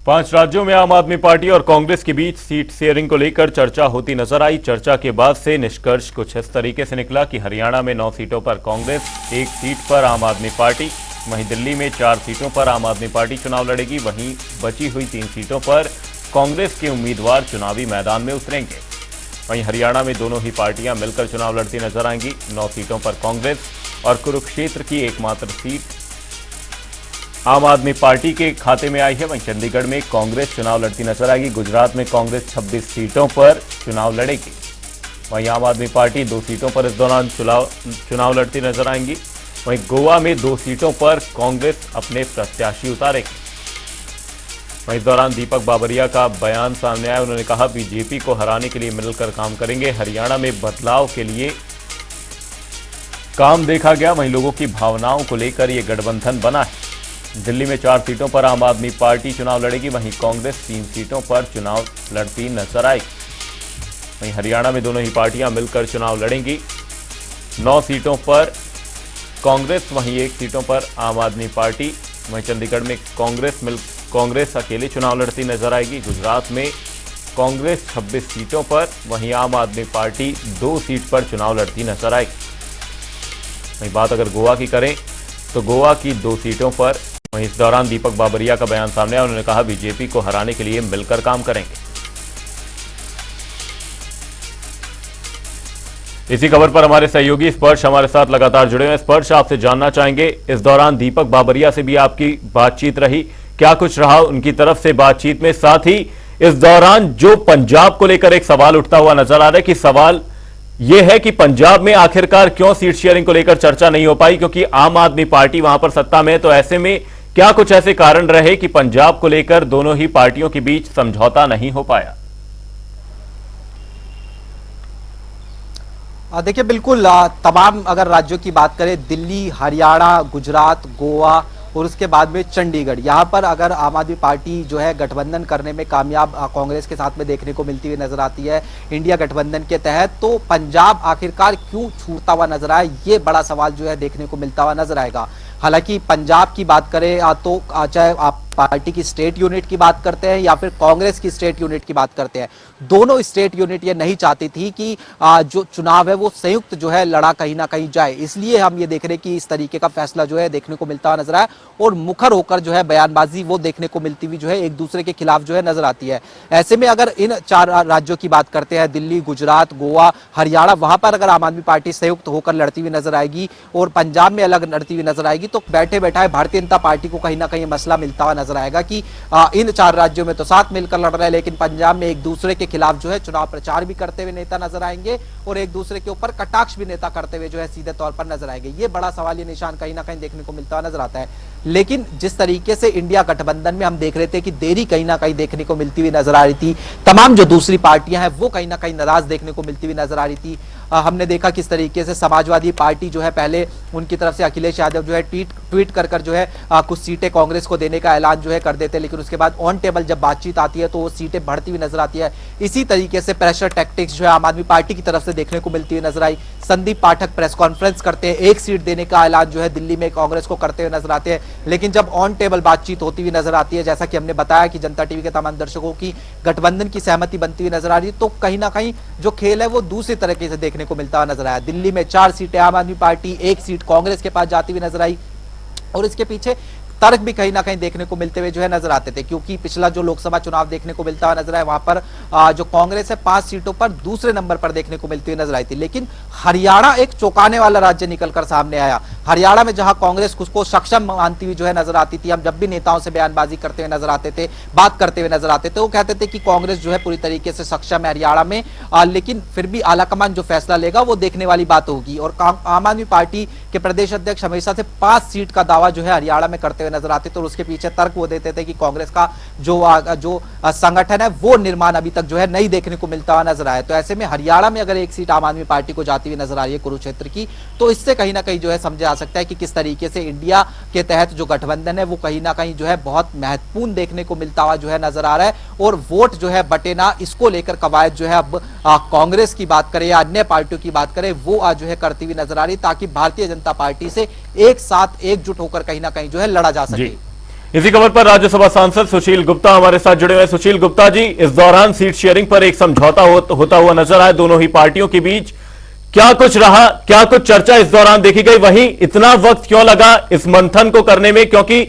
5 राज्यों में आम आदमी पार्टी और कांग्रेस के बीच सीट शेयरिंग को लेकर चर्चा होती नजर आई। चर्चा के बाद से निष्कर्ष कुछ इस तरीके से निकला कि हरियाणा में 9 सीटों पर कांग्रेस, 1 सीट पर आम आदमी पार्टी, वहीं दिल्ली में 4 सीटों पर आम आदमी पार्टी चुनाव लड़ेगी। वहीं बची हुई 3 सीटों पर कांग्रेस के उम्मीदवार चुनावी मैदान में उतरेंगे। वहीं हरियाणा में दोनों ही पार्टियां मिलकर चुनाव लड़ती नजर आएंगी। 9 सीटों पर कांग्रेस और कुरुक्षेत्र की एकमात्र सीट आम आदमी पार्टी के खाते में आई है। वहीं चंडीगढ़ में कांग्रेस चुनाव लड़ती नजर आएगी। गुजरात में कांग्रेस 26 सीटों पर चुनाव लड़ेगी। वहीं आम आदमी पार्टी 2 सीटों पर इस दौरान चुनाव लड़ती नजर आएंगी। वहीं गोवा में 2 सीटों पर कांग्रेस अपने प्रत्याशी उतारेगी। वहीं इस दौरान दीपक बाबरिया का बयान सामने आया। उन्होंने कहा, बीजेपी को हराने के लिए मिलकर काम करेंगे। हरियाणा में बदलाव के लिए काम देखा गया। वहीं लोगों की भावनाओं को लेकर यह गठबंधन बना है। दिल्ली में 4 सीटों पर आम आदमी पार्टी चुनाव लड़ेगी। वहीं कांग्रेस 3 सीटों पर चुनाव लड़ती नजर आएगी। वहीं हरियाणा में दोनों ही पार्टियां मिलकर चुनाव लड़ेंगी। 9 सीटों पर कांग्रेस, वहीं 1 सीटों पर आम आदमी पार्टी। वहीं चंडीगढ़ में कांग्रेस अकेले चुनाव लड़ती नजर आएगी। गुजरात में कांग्रेस 26 सीटों पर, वहीं आम आदमी पार्टी 2 सीट पर चुनाव लड़ती नजर आएगी। वहीं बात अगर गोवा की करें तो गोवा की 2 सीटों पर, वहीं इस दौरान दीपक बाबरिया का बयान सामने आया। उन्होंने कहा, बीजेपी को हराने के लिए मिलकर काम करेंगे। इसी खबर पर हमारे सहयोगी स्पर्श हमारे साथ लगातार जुड़े हुए हैं। स्पर्श, आपसे जानना चाहेंगे, इस दौरान दीपक बाबरिया से भी आपकी बातचीत रही, क्या कुछ रहा उनकी तरफ से बातचीत में? साथ ही इस दौरान जो पंजाब को लेकर एक सवाल उठता हुआ नजर आ रहा है कि सवाल यह है कि पंजाब में आखिरकार क्यों सीट शेयरिंग को लेकर चर्चा नहीं हो पाई, क्योंकि आम आदमी पार्टी वहां पर सत्ता में है। तो ऐसे में क्या कुछ ऐसे कारण रहे कि पंजाब को लेकर दोनों ही पार्टियों के बीच समझौता नहीं हो पाया? देखिए, बिल्कुल तमाम अगर राज्यों की बात करें, दिल्ली, हरियाणा, गुजरात, गोवा और उसके बाद में चंडीगढ़, यहाँ पर अगर आम आदमी पार्टी जो है गठबंधन करने में कामयाब कांग्रेस के साथ में देखने को मिलती हुई नजर आती है इंडिया गठबंधन के तहत, तो पंजाब आखिरकार क्यों छूटता हुआ नजर आया, ये बड़ा सवाल जो है देखने को मिलता हुआ नजर आएगा। हालांकि पंजाब की बात करें तो चाहे आप पार्टी की स्टेट यूनिट की बात करते हैं या फिर कांग्रेस की स्टेट यूनिट की बात करते हैं, दोनों स्टेट यूनिट ये नहीं चाहती थी कि जो चुनाव है वो संयुक्त जो है लड़ा कहीं ना कहीं जाए। इसलिए हम ये देख रहे हैं कि इस तरीके का फैसला जो है देखने को मिलता हुआ नजर आया और मुखर होकर जो है बयानबाजी वो देखने को मिलती हुई जो है एक दूसरे के खिलाफ जो है नजर आती है। ऐसे में अगर इन 4 राज्यों की बात करते हैं, दिल्ली, गुजरात, गोवा, हरियाणा, वहां पर अगर आम आदमी पार्टी संयुक्त होकर लड़ती हुई नजर आएगी और पंजाब में अलग लड़ती हुई नजर आएगी, तो बैठे बैठाए भारतीय जनता पार्टी को कहीं ना कहीं मसला मिलता हुआ नजर आएगा कि इन 4 राज्यों में तो साथ मिलकर लड़ रहे हैं, लेकिन पंजाब में एक दूसरे के खिलाफ जो है चुनाव प्रचार भी करते हुए नेता नजर आएंगे और एक दूसरे के ऊपर कटाक्ष भी नेता करते हुए जो है सीधे तौर पर नजर आएंगे। ये बड़ा सवाल, ये निशान कहीं ना कहीं देखने को मिलता हुआ नजर आता है। लेकिन जिस तरीके से इंडिया गठबंधन में हम देख रहे थे कि देरी कहीं ना कहीं देखने को मिलती हुई नजर आ रही थी, तमाम जो दूसरी पार्टियां हैं वो कहीं ना कहीं नाराज देखने को मिलती हुई नजर आ रही थी। हमने देखा किस तरीके से समाजवादी पार्टी जो है पहले उनकी तरफ से अखिलेश यादव जो है ट्वीट कर जो है कुछ सीटें कांग्रेस को देने का ऐलान जो है कर देते, लेकिन उसके बाद ऑन टेबल जब बातचीत आती है तो वो सीटें बढ़ती हुई नजर आती है। इसी तरीके से प्रेशर टैक्टिक्स जो है आम आदमी पार्टी की तरफ से देखने को मिलती हुई नजर आई। संदीप पाठक प्रेस कॉन्फ्रेंस करते हैं, 1 सीट देने का ऐलान जो है दिल्ली में कांग्रेस को करते हुए नजर आते हैं, लेकिन जब ऑन टेबल बातचीत होती हुई नजर आती है, जैसा कि हमने बताया कि जनता टीवी के तमाम दर्शकों की गठबंधन की सहमति बनती हुई नजर आ रही है, तो कहीं ना कहीं जो खेल है वो दूसरी तरीके से देखने को मिलता हुआ नजर आया। दिल्ली में 4 सीटें आम आदमी पार्टी, 1 सीट कांग्रेस के पास जाती हुई नजर आई और इसके पीछे तर्क भी कहीं ना कहीं देखने को मिलते हुए जो है नजर आते थे, क्योंकि पिछला जो लोकसभा चुनाव देखने को मिलता हुआ नजर आया वहां पर जो कांग्रेस है 5 सीटों पर दूसरे नंबर पर देखने को मिलती हुई नजर आई थी। लेकिन हरियाणा एक चौंकाने वाला राज्य निकलकर सामने आया। हरियाणा में जहां कांग्रेस खुद को सक्षम मानती हुई जो है नजर आती थी, हम जब भी नेताओं से बयानबाजी करते हुए नजर आते थे, बात करते हुए नजर आते थे, वो कहते थे कि कांग्रेस जो है पूरी तरीके से सक्षम है हरियाणा में, लेकिन फिर भी आलाकमान जो फैसला लेगा वो देखने वाली बात होगी। और आम आदमी पार्टी के प्रदेश अध्यक्ष हमेशा से 5 सीट का दावा जो है हरियाणा में करते हुए नजर आते थे और उसके पीछे तर्क वो देते थे कि कांग्रेस का जो संगठन है वो निर्माण अभी तक जो है नहीं देखने को मिलता हुआ नजर आया। तो ऐसे में हरियाणा में अगर 1 सीट आम आदमी पार्टी को जाती हुई नजर आ रही है कुरुक्षेत्र की, तो इससे कहीं ना कहीं जो है समझा जा सकता है कि किस तरीके से इंडिया के तहत जो गठबंधन है वो कहीं ना कहीं जो है बहुत महत्वपूर्ण देखने को मिलता हुआ जो है नजर आ रहा है। और वोट जो है बटेना, इसको लेकर कवायद जो है अब कांग्रेस की बात करें या अन्य पार्टियों की बात करें वो आज जो है करती हुई नजर आ रही, ताकि भारतीय जनता पार्टी से एक साथ एकजुट होकर कहीं ना कहीं जो है लड़ा जा सके। इसी खबर पर राज्यसभा सांसद सुशील गुप्ता हमारे साथ जुड़े हुए हैं। सुशील गुप्ता जी, इस दौरान सीट शेयरिंग पर एक समझौता होता हुआ नजर आया दोनों ही पार्टियों के बीच, क्या कुछ रहा, क्या कुछ चर्चा इस दौरान देखी गई? वहीं इतना वक्त क्यों लगा इस मंथन को करने में? क्योंकि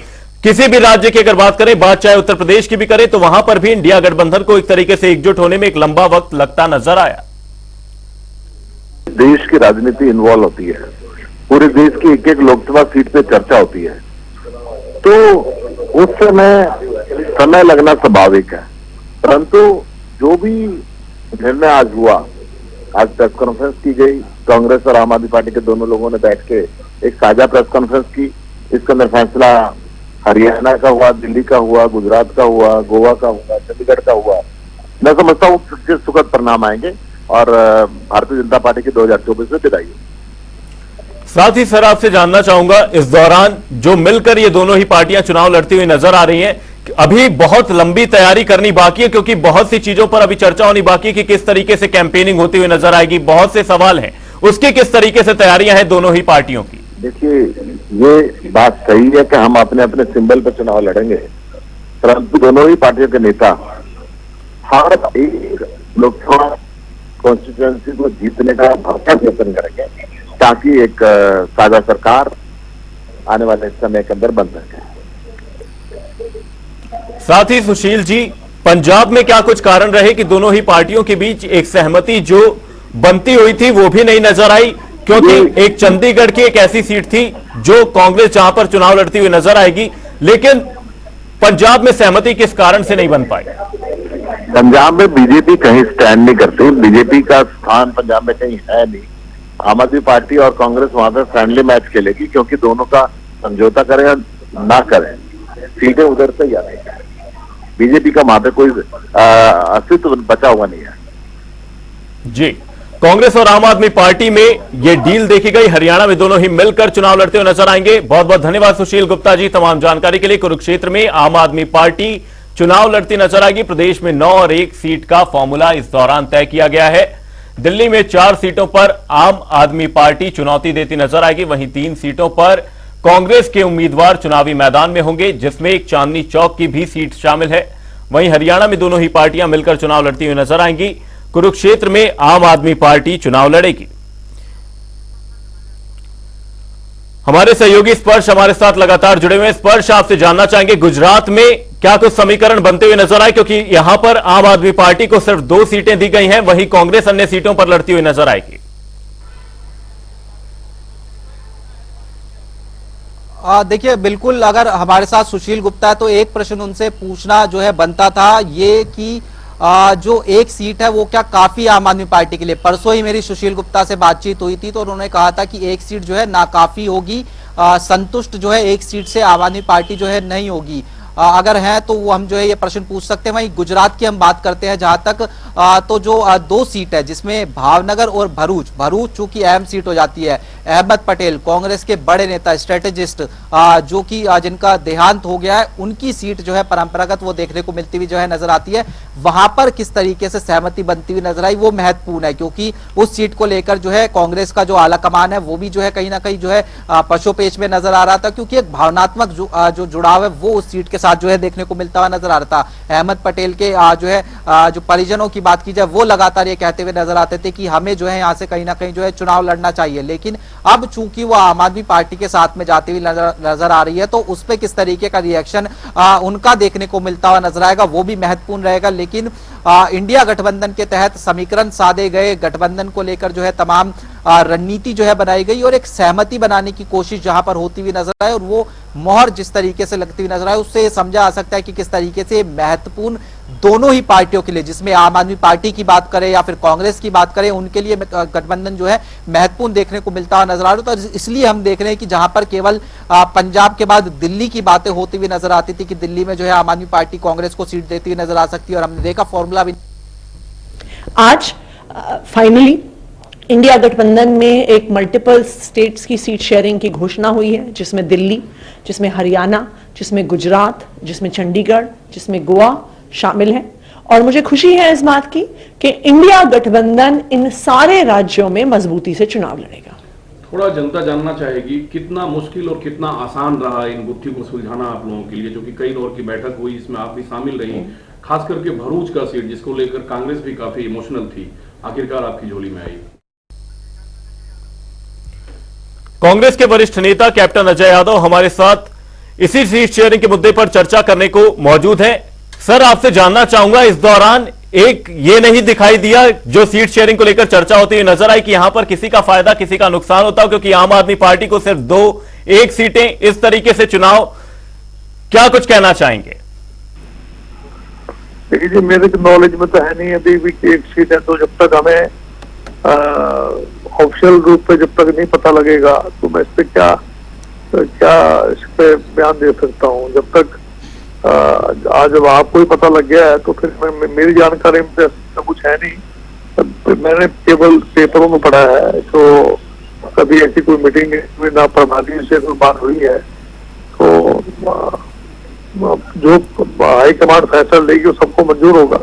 किसी भी राज्य की अगर बात करें, बात चाहे उत्तर प्रदेश की भी करें, तो वहां पर भी इंडिया गठबंधन को एक तरीके से एकजुट होने में एक लंबा वक्त लगता नजर आया। देश की राजनीति इन्वॉल्व होती है, पूरे देश की एक एक लोकसभा सीट पे चर्चा होती है, तो उस समय लगना स्वाभाविक है। परंतु जो भी निर्णय आज हुआ, आज प्रेस कॉन्फ्रेंस की गई, कांग्रेस और आम आदमी पार्टी के दोनों लोगों ने बैठ के एक साझा प्रेस कॉन्फ्रेंस की। इसके अंदर फैसला हरियाणा का हुआ, दिल्ली का हुआ, गुजरात का हुआ, गोवा का हुआ, चंडीगढ़ का हुआ। मैं समझता हूँ सुखद परिणाम आएंगे और भारतीय जनता पार्टी की 2024 में विदाई होगी। साथ ही सर आपसे जानना चाहूंगा, इस दौरान जो मिलकर ये दोनों ही पार्टियां चुनाव लड़ती हुई नजर आ रही हैं, अभी बहुत लंबी तैयारी करनी बाकी है, क्योंकि बहुत सी चीजों पर अभी चर्चा होनी बाकी है कि किस तरीके से कैंपेनिंग होती हुई नजर आएगी, बहुत से सवाल हैं, उसकी किस तरीके से तैयारियां हैं दोनों ही पार्टियों की? देखिए, ये बात सही है कि हम अपने अपने सिंबल पर चुनाव लड़ेंगे, परंतु दोनों ही पार्टियों के नेता हर एक लोकसभा कॉन्स्टिट्यूएंसी को जीतने का भरपूर यत्न करेंगे ताकि एक साझा सरकार आने वाले समय के अंदर बन सके। साथ ही सुशील जी, पंजाब में क्या कुछ कारण रहे कि दोनों ही पार्टियों के बीच एक सहमति जो बनती हुई थी वो भी नहीं नजर आई? क्योंकि एक चंडीगढ़ की एक ऐसी सीट थी जो कांग्रेस जहां पर चुनाव लड़ती हुई नजर आएगी, लेकिन पंजाब में सहमति किस कारण से नहीं बन पाई? पंजाब में बीजेपी कहीं स्टैंड नहीं करती, बीजेपी का स्थान पंजाब में कहीं है नहीं। आम आदमी पार्टी और कांग्रेस वहां पर फ्रेंडली मैच खेलेगी, क्योंकि दोनों का समझौता करें या ना करें, सीटें उधर से ही आ रही है। बीजेपी का वहां पे कोई अस्तित्व बचा हुआ नहीं है। जी, कांग्रेस और आम आदमी पार्टी में यह डील देखी गई, हरियाणा में दोनों ही मिलकर चुनाव लड़ते हुए नजर आएंगे। बहुत बहुत धन्यवाद सुशील गुप्ता जी तमाम जानकारी के लिए। कुरुक्षेत्र में आम आदमी पार्टी चुनाव लड़ती नजर आएगी। प्रदेश में 9 और 1 सीट का फॉर्मूला इस दौरान तय किया गया है। दिल्ली में 4 सीटों पर आम आदमी पार्टी चुनौती देती नजर आएगी, वहीं 3 सीटों पर कांग्रेस के उम्मीदवार चुनावी मैदान में होंगे, जिसमें एक चांदनी चौक की भी सीट शामिल है। वहीं हरियाणा में दोनों ही पार्टियां मिलकर चुनाव लड़ती हुई नजर आएंगी। कुरुक्षेत्र में आम आदमी पार्टी चुनाव लड़ेगी। हमारे सहयोगी स्पर्श हमारे साथ लगातार जुड़े हुए हैं। स्पर्श, आपसे जानना चाहेंगे, गुजरात में क्या कुछ समीकरण बनते हुए नजर आए? क्योंकि यहां पर आम आदमी पार्टी को सिर्फ 2 सीटें दी गई हैं, वहीं कांग्रेस अन्य सीटों पर लड़ती हुई नजर आएगी। देखिए, बिल्कुल अगर हमारे साथ सुशील गुप्ता है तो एक प्रश्न उनसे पूछना जो है बनता था ये कि जो एक सीट है वो क्या काफी आम आदमी पार्टी के लिए? परसों ही मेरी सुशील गुप्ता से बातचीत हुई थी तो उन्होंने कहा था कि एक सीट जो है नाकाफी होगी, संतुष्ट जो है एक सीट से आम आदमी पार्टी जो है नहीं होगी। अगर है तो वो हम जो है ये प्रश्न पूछ सकते हैं। वहीं गुजरात की हम बात करते हैं जहां तक तो जो 2 सीट है जिसमें भावनगर और भरूच चूंकि अहम सीट हो जाती है। अहमद पटेल कांग्रेस के बड़े नेता, स्ट्रेटेजिस्ट, जो कि जिनका देहांत हो गया है, उनकी सीट जो है परंपरागत वो देखने को मिलती हुई जो है नजर आती है। वहां पर किस तरीके से सहमति बनती हुई नजर आई वो महत्वपूर्ण है, क्योंकि उस सीट को लेकर जो है कांग्रेस का जो आला कमान है वो भी जो है कहीं ना कहीं जो है पशुपेश में नजर आ रहा था, क्योंकि एक भावनात्मक जो जुड़ाव है वो उस सीट के साथ जो है देखने को मिलता हुआ नजर आ रहा था। अहमद पटेल के जो है जो परिजनों की बात की जाए वो लगातार ये कहते हुए नजर आते थे कि हमें जो है यहाँ से कहीं ना कहीं जो है चुनाव लड़ना चाहिए, लेकिन अब चूंकि वो आम आदमी पार्टी के साथ में जाती हुई नजर आ रही है तो उस पर किस तरीके का रिएक्शन उनका देखने को मिलता हुआ नजर आएगा वो भी महत्वपूर्ण रहेगा। लेकिन इंडिया गठबंधन के तहत समीकरण साधे गए, गठबंधन को लेकर जो है तमाम रणनीति जो है बनाई गई और एक सहमति बनाने की कोशिश जहां पर होती हुई नजर आए और वो मोहर जिस तरीके से लगती हुई नजर आए उससे समझा जा सकता है कि किस तरीके से महत्वपूर्ण दोनों ही पार्टियों के लिए, जिसमें आम आदमी पार्टी की बात करें या फिर कांग्रेस की बात करें, उनके लिए गठबंधन जो है महत्वपूर्ण देखने को मिलता हुआ नजर आ रहा है। तो इसलिए हम देख रहे हैं कि जहां पर केवल पंजाब के बाद दिल्ली की बातें होती हुई नजर आती थी कि दिल्ली में जो है आम आदमी पार्टी कांग्रेस को सीट देती हुई नजर आ सकती है और हमने देखा फॉर्मूला भी आज फाइनली इंडिया गठबंधन में एक मल्टीपल स्टेट्स की सीट शेयरिंग की घोषणा हुई है, जिसमें दिल्ली, जिसमें हरियाणा, जिसमें गुजरात, जिसमें चंडीगढ़, जिसमें गोवा शामिल है। और मुझे खुशी है इस बात की कि इंडिया गठबंधन इन सारे राज्यों में मजबूती से चुनाव लड़ेगा। थोड़ा जनता जानना चाहेगी कितना मुश्किल और कितना आसान रहा इन गुत्थी को सुलझाना आप लोगों के लिए, जो कि कई दौर की बैठक हुई, इसमें आप भी शामिल रही, खास करके भरूच का सीट जिसको लेकर कांग्रेस भी काफी इमोशनल थी, आखिरकार आपकी झोली में आई। कांग्रेस के वरिष्ठ नेता कैप्टन अजय यादव हमारे साथ इसी सीट शेयरिंग के मुद्दे पर चर्चा करने को मौजूद हैं। सर, आपसे जानना चाहूंगा, इस दौरान एक ये नहीं दिखाई दिया जो सीट शेयरिंग को लेकर चर्चा होती हुई नजर आई कि यहां पर किसी का फायदा किसी का नुकसान होता हो, क्योंकि आम आदमी पार्टी को सिर्फ एक सीटें, इस तरीके से चुनाव, क्या कुछ कहना चाहेंगे? देखिए जी, मेरे नॉलेज में तो है नहीं अभी भी कि एक सीट है, तो जब तक हमें ऑफिशियल रूप पे जब तक नहीं पता लगेगा तो मैं इस पे क्या इस पे बयान दे सकता हूँ। जब तक आज जब आपको ही पता लग गया है तो फिर मेरी जानकारी में तो कुछ है नहीं। मैंने केवल पेपरों में पढ़ा है, तो कभी ऐसी कोई मीटिंग में ना प्रभारी से कोई बात हुई है, तो जो हाईकमांड फैसला लेगी वो सबको मंजूर होगा।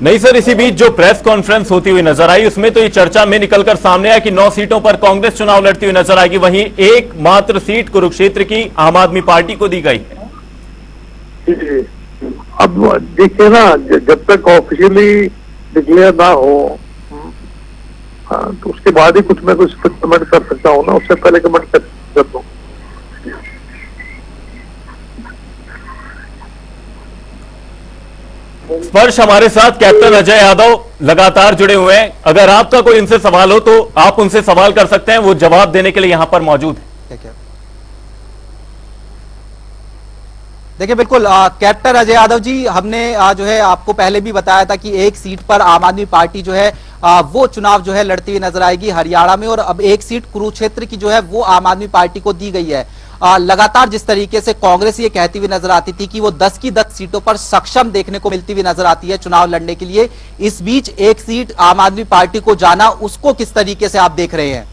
नहीं सर, इसी बीच जो प्रेस कॉन्फ्रेंस होती हुई नजर आई उसमें तो ये चर्चा में निकलकर सामने आया कि 9 सीटों पर कांग्रेस चुनाव लड़ती हुई नजर आएगी, वहीं एकमात्र सीट कुरुक्षेत्र की आम आदमी पार्टी को दी गई है। अब देखिए ना, जब तक ऑफिशियली डिक्लेयर ना हो तो उसके बाद ही कुछ मैं कुछ कमेंट कर सकता हूँ ना, उससे पहले कमेंट कर दूं। स्पर्श हमारे साथ कैप्टन अजय यादव लगातार जुड़े हुए हैं, अगर आपका कोई इनसे सवाल हो तो आप उनसे सवाल कर सकते हैं, वो जवाब देने के लिए यहां पर मौजूद है। देखिए बिल्कुल कैप्टन अजय यादव जी, हमने जो है आपको पहले भी बताया था कि एक सीट पर आम आदमी पार्टी जो है वो चुनाव जो है लड़ती हुई नजर आएगी हरियाणा में, और अब एक सीट कुरुक्षेत्र की जो है वो आम आदमी पार्टी को दी गई है। लगातार जिस तरीके से कांग्रेस ये कहती हुई नजर आती थी कि वो 10 की 10 सीटों पर सक्षम देखने को मिलती हुई नजर आती है चुनाव लड़ने के लिए, इस बीच एक सीट आम आदमी पार्टी को जाना, उसको किस तरीके से आप देख रहे हैं?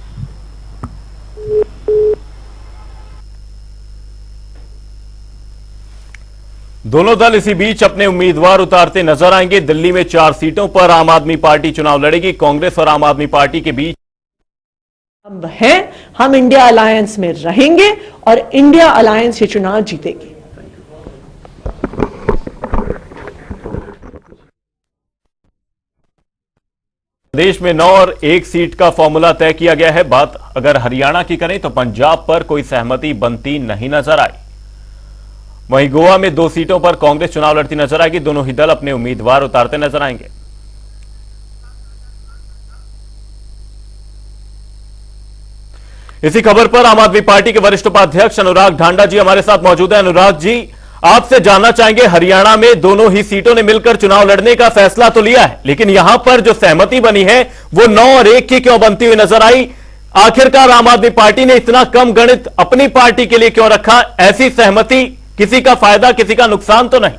दोनों दल इसी बीच अपने उम्मीदवार उतारते नजर आएंगे। दिल्ली में 4 सीटों पर आम आदमी पार्टी चुनाव लड़ेगी। कांग्रेस और आम आदमी पार्टी के बीच अब है, हम इंडिया अलायंस में रहेंगे और इंडिया अलायंस ये चुनाव जीतेगी। देश में 9 और 1 सीट का फॉर्मूला तय किया गया है। बात अगर हरियाणा की करें तो पंजाब पर कोई सहमति बनती नहीं नजर आई। वहीं गोवा में 2 सीटों पर कांग्रेस चुनाव लड़ती नजर आएगी। दोनों ही दल अपने उम्मीदवार उतारते नजर आएंगे। इसी खबर पर आम आदमी पार्टी के वरिष्ठ उपाध्यक्ष अनुराग ढांडा जी हमारे साथ मौजूद हैं। अनुराग जी, आपसे जानना चाहेंगे, हरियाणा में दोनों ही सीटों ने मिलकर चुनाव लड़ने का फैसला तो लिया है, लेकिन यहां पर जो सहमति बनी है वो 9 और 1 की क्यों बनती हुई नजर आई? आखिरकार आम आदमी पार्टी ने इतना कम गणित अपनी पार्टी के लिए क्यों रखा? ऐसी सहमति किसी का फायदा किसी का नुकसान तो नहीं?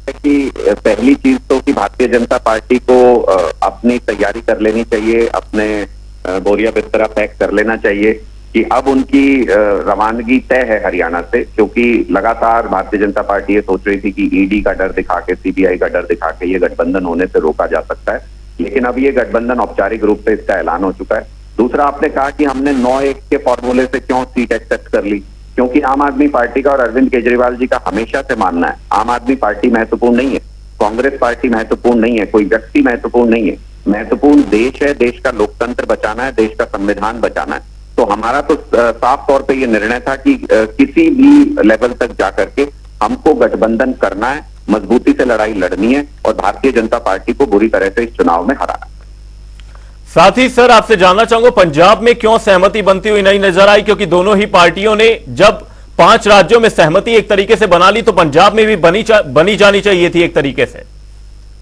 कि पहली चीज तो कि भारतीय जनता पार्टी को अपनी तैयारी कर लेनी चाहिए, अपने बोरिया बिस्तरा पैक कर लेना चाहिए कि अब उनकी रवानगी तय है हरियाणा से, क्योंकि लगातार भारतीय जनता पार्टी ये सोच रही थी कि ईडी का डर दिखा के, सीबीआई का डर दिखा के ये गठबंधन होने से रोका जा सकता है, लेकिन अब ये गठबंधन औपचारिक रूप से इसका ऐलान हो चुका है। दूसरा, आपने कहा कि हमने 9-1 के फॉर्मूले से क्यों सीट एक्सेप्ट कर ली, क्योंकि आम आदमी पार्टी का और अरविंद केजरीवाल जी का हमेशा से मानना है आम आदमी पार्टी महत्वपूर्ण नहीं है, कांग्रेस पार्टी महत्वपूर्ण नहीं है, कोई व्यक्ति महत्वपूर्ण नहीं है, महत्वपूर्ण देश है, देश का लोकतंत्र बचाना है, देश का संविधान बचाना है। तो हमारा तो साफ तौर पे ये निर्णय था कि किसी भी लेवल तक जाकर के हमको गठबंधन करना है, मजबूती से लड़ाई लड़नी है और भारतीय जनता पार्टी को बुरी तरह से इस चुनाव में हराना है। साथ ही सर, आपसे जानना चाहूंगा, पंजाब में क्यों सहमति बनती हुई नहीं नजर आई? क्योंकि दोनों ही पार्टियों ने जब 5 राज्यों में सहमति एक तरीके से बना ली तो पंजाब में भी बनी जानी चाहिए थी एक तरीके से।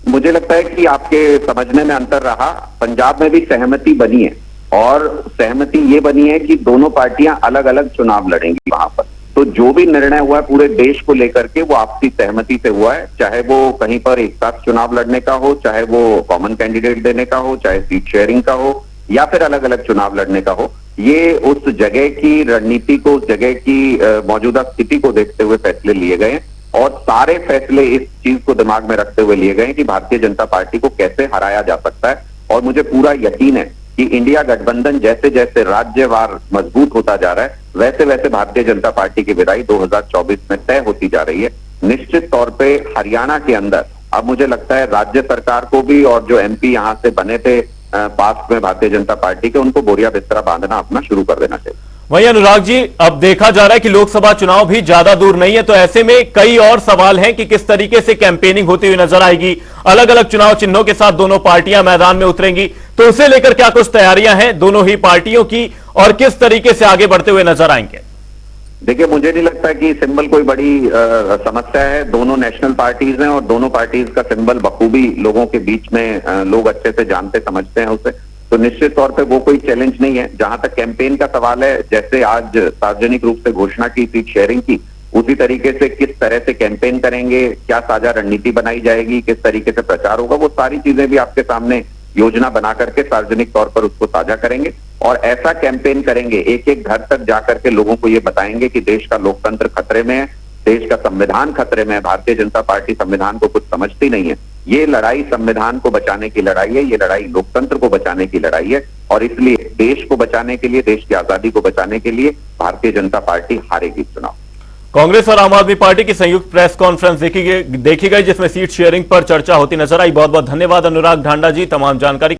मुझे लगता है कि आपके समझने में अंतर रहा। पंजाब में भी सहमति बनी है और सहमति ये बनी है कि दोनों पार्टियां अलग अलग चुनाव लड़ेंगी वहां पर। तो जो भी निर्णय हुआ है पूरे देश को लेकर के वो आपसी सहमति से हुआ है, चाहे वो कहीं पर एक साथ चुनाव लड़ने का हो, चाहे वो कॉमन कैंडिडेट देने का हो, चाहे सीट शेयरिंग का हो या फिर अलग अलग चुनाव लड़ने का हो। ये उस जगह की रणनीति को, उस जगह की मौजूदा स्थिति को देखते हुए फैसले लिए गए और सारे फैसले इस चीज को दिमाग में रखते हुए लिए गए कि भारतीय जनता पार्टी को कैसे हराया जा सकता है। और मुझे पूरा यकीन है कि इंडिया गठबंधन जैसे जैसे राज्यवार मजबूत होता जा रहा है, वैसे वैसे भारतीय जनता पार्टी की विदाई 2024 में तय होती जा रही है। निश्चित तौर पे हरियाणा के अंदर अब मुझे लगता है राज्य सरकार को भी और जो एमपी यहां से बने थे पास्ट में भारतीय जनता पार्टी के, उनको बोरिया बिस्तरा बांधना अपना शुरू कर देना चाहिए। वहीं अनुराग जी, अब देखा जा रहा है कि लोकसभा चुनाव भी ज्यादा दूर नहीं है, तो ऐसे में कई और सवाल हैं कि किस तरीके से कैंपेनिंग होती हुई नजर आएगी। अलग अलग चुनाव चिन्हों के साथ दोनों पार्टियां मैदान में उतरेंगी, तो उसे लेकर क्या कुछ तैयारियां हैं दोनों ही पार्टियों की और किस तरीके से आगे बढ़ते हुए नजर आएंगे? देखिए, मुझे नहीं लगता कि सिंबल कोई बड़ी समस्या है। दोनों नेशनल पार्टीज हैं और दोनों पार्टीज का सिंबल बखूबी लोगों के बीच में लोग अच्छे से जानते समझते हैं उसे, तो निश्चित तौर पे वो कोई चैलेंज नहीं है। जहां तक कैंपेन का सवाल है, जैसे आज सार्वजनिक रूप से घोषणा की सीट शेयरिंग की, उसी तरीके से किस तरह से कैंपेन करेंगे, क्या साझा रणनीति बनाई जाएगी, किस तरीके से प्रचार होगा, वो सारी चीजें भी आपके सामने योजना बना करके सार्वजनिक तौर पर उसको साझा करेंगे और ऐसा कैंपेन करेंगे, एक एक घर तक जाकर के लोगों को ये बताएंगे कि देश का लोकतंत्र खतरे में है, देश का संविधान खतरे में है। भारतीय जनता पार्टी संविधान को कुछ समझती नहीं है। ये लड़ाई संविधान को बचाने की लड़ाई है, ये लड़ाई लोकतंत्र को बचाने की लड़ाई है और इसलिए देश को बचाने के लिए, देश की आजादी को बचाने के लिए भारतीय जनता पार्टी हारेगी चुनाव। कांग्रेस और आम आदमी पार्टी की संयुक्त प्रेस कॉन्फ्रेंस देखी गई, जिसमें सीट शेयरिंग पर चर्चा होती नजर आई। बहुत बहुत धन्यवाद अनुराग ढांडा जी तमाम जानकारी